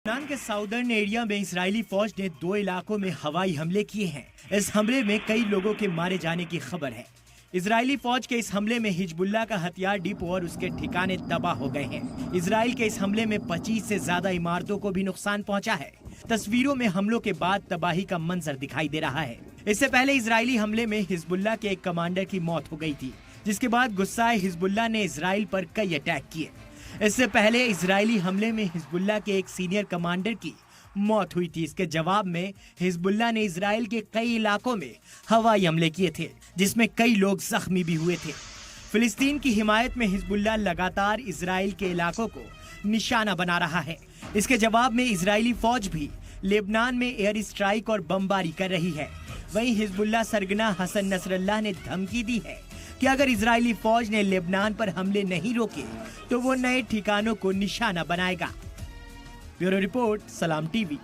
लबनान के southern area में Israeli फौज ने 2 इलाकों में हवाई हमले किए हैं। इस हमले में कई लोगों के मारे जाने की खबर है। इजरायली फौज के इस हमले में हिजबुल्लाह का हथियार डिपो और उसके ठिकाने तबाह हो गए हैं। इजराइल के इस हमले में 25 से ज्यादा इमारतों को भी नुकसान पहुंचा है। तस्वीरों में हमलों के बाद तबाही का मंजर दिखाई दे रहा है। इससे पहले इजरायली हमले में हिजबुल्लाह के एक कमांडर की मौत हो गई थी, जिसके बाद गुस्साए हिजबुल्लाह ने इजराइल पर कई अटैक किए। इससे पहले इजरायली हमले में हिजबुल्लाह के एक सीनियर कमांडर की मौत हुई थी। इसके जवाब में हिजबुल्लाह ने इजराइल के कई इलाकों में हवाई हमले किए थे, जिसमें कई लोग जख्मी भी हुए थे। फिलिस्तीन की हिमायत में हिजबुल्लाह लगातार इजराइल के इलाकों को निशाना बना रहा है। इसके जवाब में इजरायली फौज भी लेबनान में एयर स्ट्राइक और बमबारी कर रही है। वहीं हिजबुल्लाह सरगना हसन नसरल्लाह ने धमकी दी है कि अगर इजरायली फौज ने लेबनान पर हमले नहीं रोके तो वो नए ठिकानों को निशाना बनाएगा। ब्यूरो रिपोर्ट, सलाम टीवी।